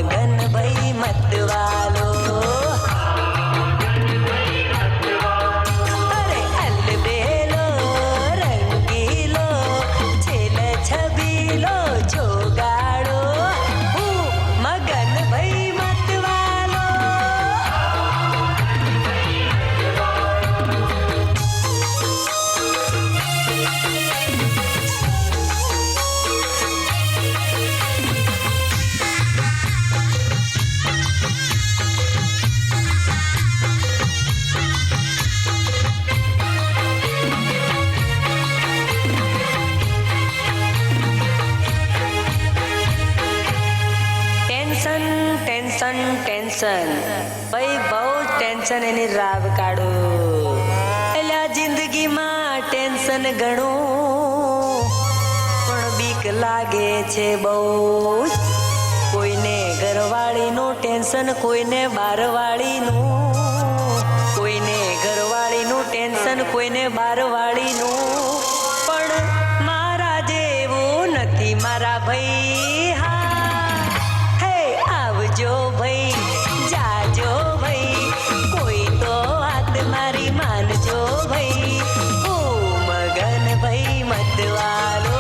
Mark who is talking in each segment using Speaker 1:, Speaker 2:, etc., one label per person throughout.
Speaker 1: મગન ભાઈ મતવાલો. અરે અલબેલો રંગીલો છેલ છબીલો જોગાડો હું મગન ભાઈ મતવાલો. ટેન્શન ટેન્શન ટેન્શન ભાઈ બહુ ટેન્શન એની રાવ કાઢું. એટલે આ જિંદગીમાં ટેન્શન ઘણું પણ બીક લાગે છે બહુ. કોઈને ઘરવાળીનું ટેન્શન કોઈને બારવાળીનું, કોઈને ઘરવાળીનું ટેન્શન કોઈને બારવાળીનું, પણ મારા જેવું નથી મારા ભાઈ. હા આવજો ભાઈ જાજો ભાઈ કોઈ તો વાત મારી માનજો ભાઈ. ઓ મગન ભાઈ મતવાલો.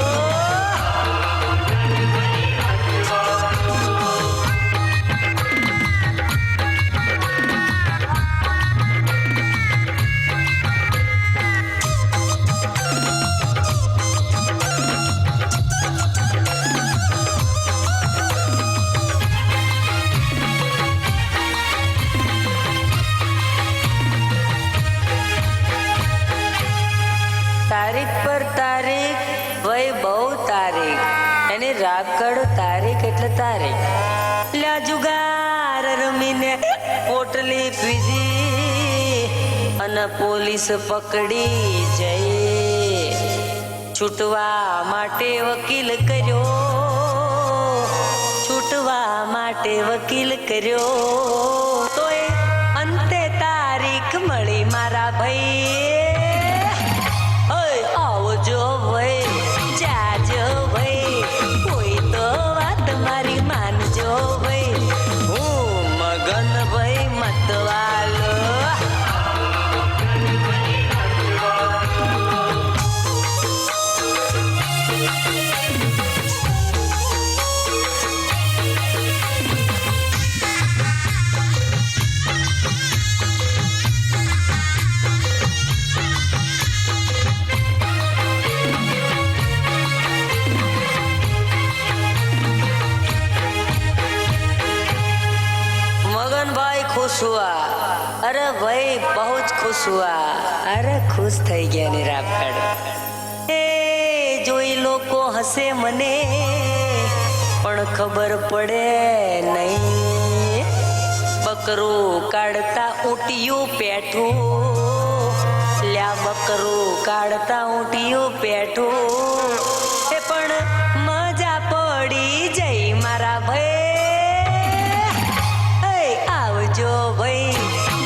Speaker 1: તારીખ પર તારીખ ભાઈ બહુ તારીખ એની રાખડ તારીખ એટલે તારીખ. એટલે આ જુગાર રમીને પોટલી પીધી અને પોલીસ પકડી જઈ. છૂટવા માટે વકીલ કર્યો, છૂટવા માટે વકીલ કર્યો તોય અંતે તારીખ મળી મારા ભાઈ. આવજો ભાઈ જાજો ભાઈ કોઈ તો વાત મારી માનજો ભાઈ. હું મગન ભાઈ મતવાલો. खुश हुआ, अरे भाई बहुत खुश हुआ. अरे खुश થઈ ગયા ની રાપડ. એ જોઈ લોકો હસે મને પણ ખબર પડે નહીં. બકરું કાઢતા ઊંટિયું પેઠું, લ્યા બકરું કાઢતા ઊંટિયું પેઠું. એ પણ મજા પડી જઈ મારા ભાઈ. આવજો ભાઈ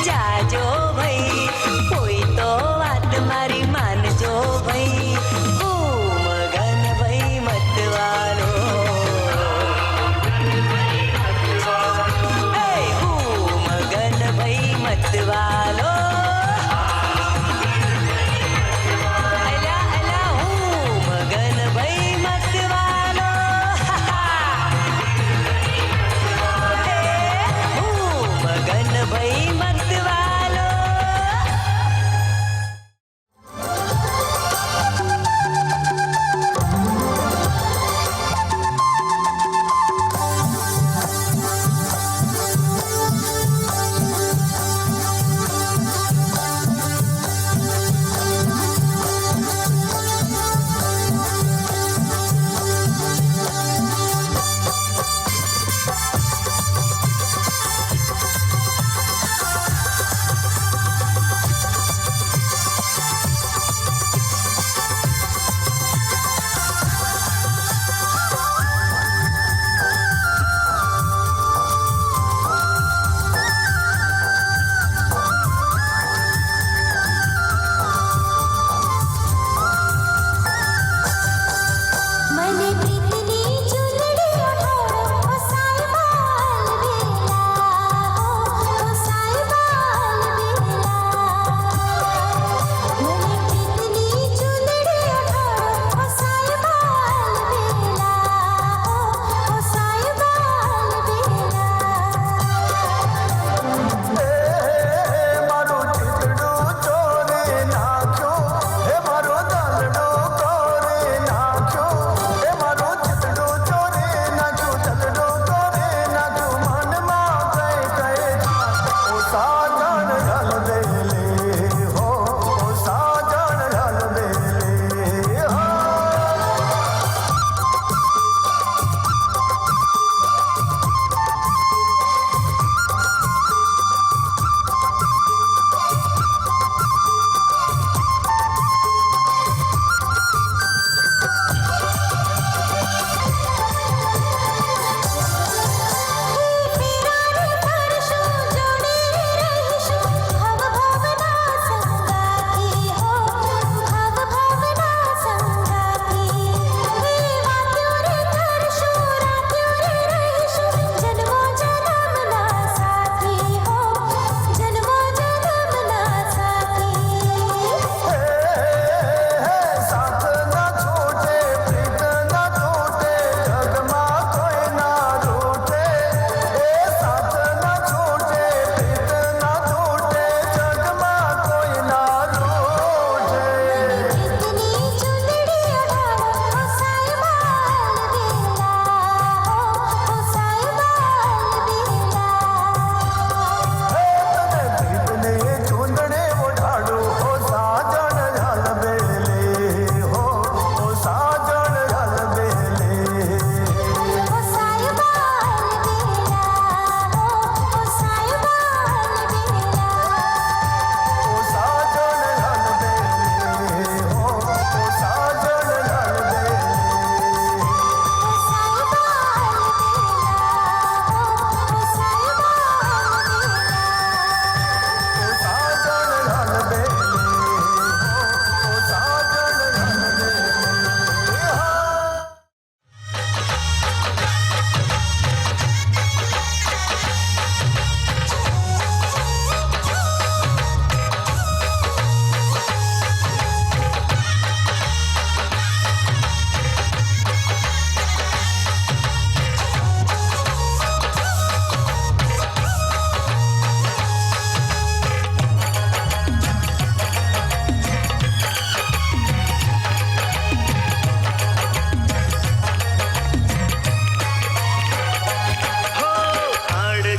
Speaker 1: જાજો ભાઈ કોઈ તો વાત મારી માનજો ભાઈ. હું મગન ભાઈ મતવાલો. હું મગન ભાઈ મતવાલો. અલા અલા હું મગન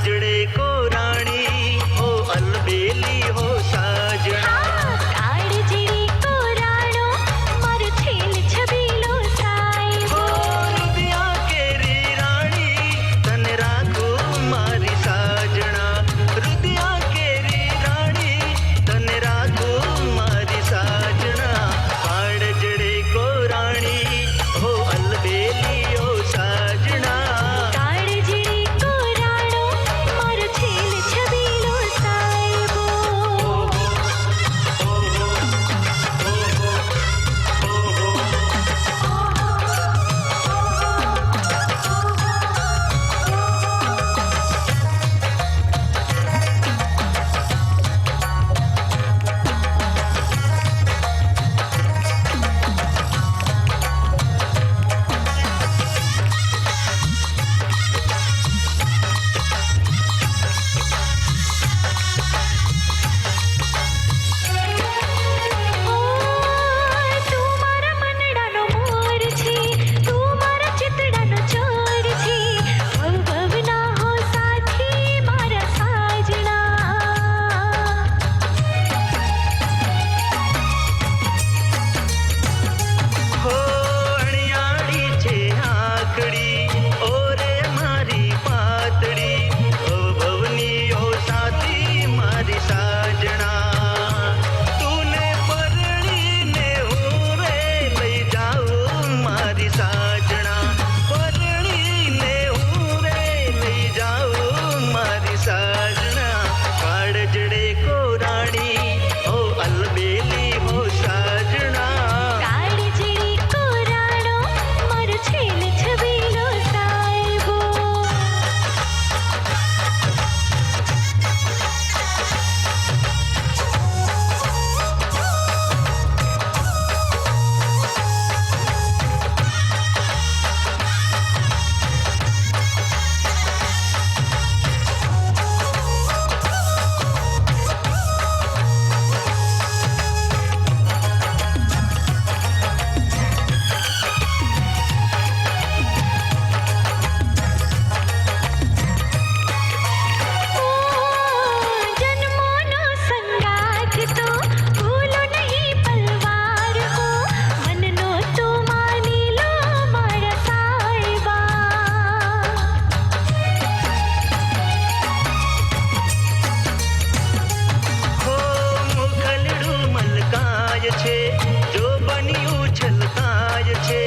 Speaker 2: જડે કો રાણી હો અલબેલી હો સાજણા
Speaker 3: કાળજડી કોરાણો મારો છેલ છબીલો સાહેબ
Speaker 2: હો રુદિયા કેરી રાણી તને રાખું મારી સાજણા રુદિયા કેરી રાણી તને રાખું મારી સાજણા કાળ જડે કો રાણી હો અલબેલી હો સાજણા
Speaker 3: કાળજડી કોરાણો મારો છેલ છબીલો સાહેબ તું મારા મનડાનો મોર છે તું મારા ચિતડાનો ચોર છે વવના હો સાથી મારા સાજણા
Speaker 2: હો અણિયાળી છે આંકડી ઓરે મારી પાતળી ઓ ભવની ઓ સાથી મારી સાજણા તુને પરણીને હું રે લઈ જાઉં મારી સાજણા પરણીને હું રે લઈ જાઉં મારી સાજણા કાળ જડે કો રાણી ઓ અલબેલી હો સાજણા
Speaker 3: કાળજડી કોરાણો મારો છેલ છબીલો સાહેબ જન્મોનો સંગાથ તો ભૂલો નહીં પલવાર હો મનનો તો માની લો મારા સાહેબા
Speaker 2: હો મુખલડું મલકાય છે જો બન્યું છલકાય છે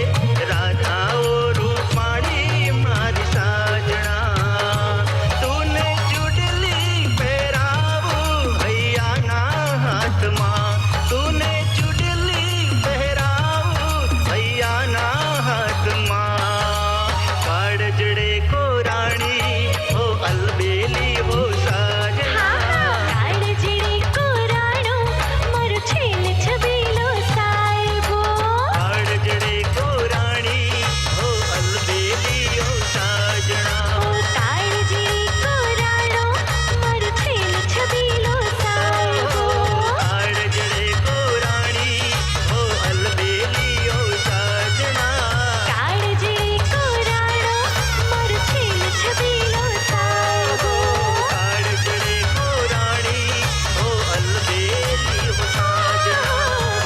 Speaker 2: રાધાઓ રૂપાણી મારી સાજણા તુને ચૂડલી પહેરાવું હૈયાના હાથમાં તુને ચૂડલી પહેરાવું હૈયાના હાથમાં કાળ જડે કો રાણી હો અલબેલી હો સાજણા
Speaker 3: કાળજડી કોરાણો મારો છેલ છબીલો સાહેબ
Speaker 2: કાળ જડે કો રાણી હો અલબેલી હો સાજણા
Speaker 3: કાળજડી કોરાણો મારો છેલ છબીલો સાહેબ
Speaker 2: કાળ જડે કો રાણી હો અલબેલી હો સાજણા
Speaker 3: કાળજડી કોરાણો મારો છેલ છબીલો સાહેબ
Speaker 2: કાળ જડે કો રાણી હો અલબેલી હો સાજણા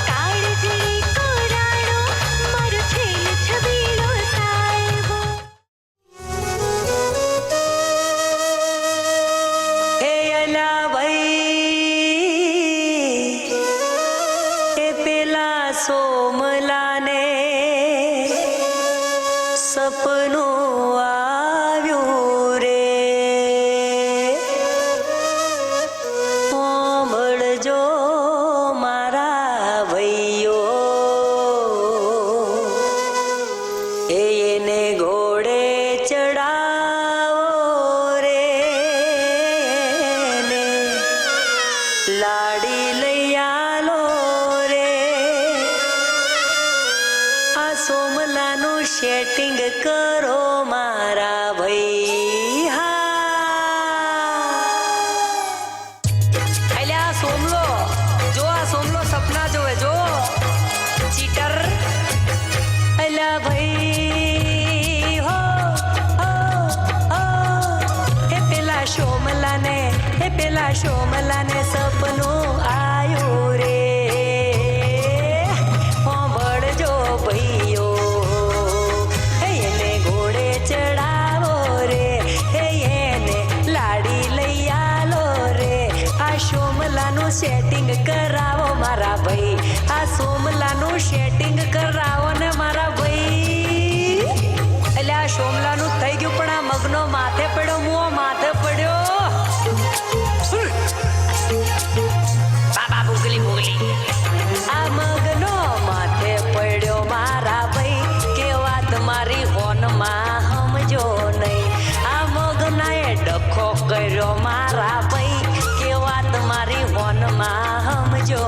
Speaker 3: કાળજડી કોરાણો મારો છેલ છબીલો સાહેબ
Speaker 1: હે અલા ભાઈ એ પેલા સોમલાને સપનું આવ્યું રે સાંભળજો મારા ભાઈઓ એને ઘોડે ચડાવો રે ને લાડી લઈ આલો રે આ સોમલાનું સેટિંગ કરો મારા ભાઈ અલ્યા સોમલો જો આ સોમલો સપના જોવે જો ચીટર અલ્યા ભાઈ હો હો હો એ પેલા શો પેલા સોમલાને સપનું આયું રે સાંભળજો ભાઈઓ એને ઘોડે ચડાવો રે એને લાડી લઈ આલો રે આ સોમલાનું સેટિંગ કરાવો મારા ભાઈ આ સોમલાનું સેટિંગ કરાવો ને મારા ભાઈ એટલે આ સોમલાનું થઈ ગયું પણ આ મગનો માથે પડ્યો મુઓ માથે પડ્યો
Speaker 2: બાબા ભૂગલી ભૂગલી
Speaker 1: આ મગનો માથે પડ્યો મારા ભાઈ કે વાત મારી હોનમાં સમજો નહીં આ મગનાએ ડખો કર્યો મારા ભાઈ કે વાત મારી હોનમાં સમજો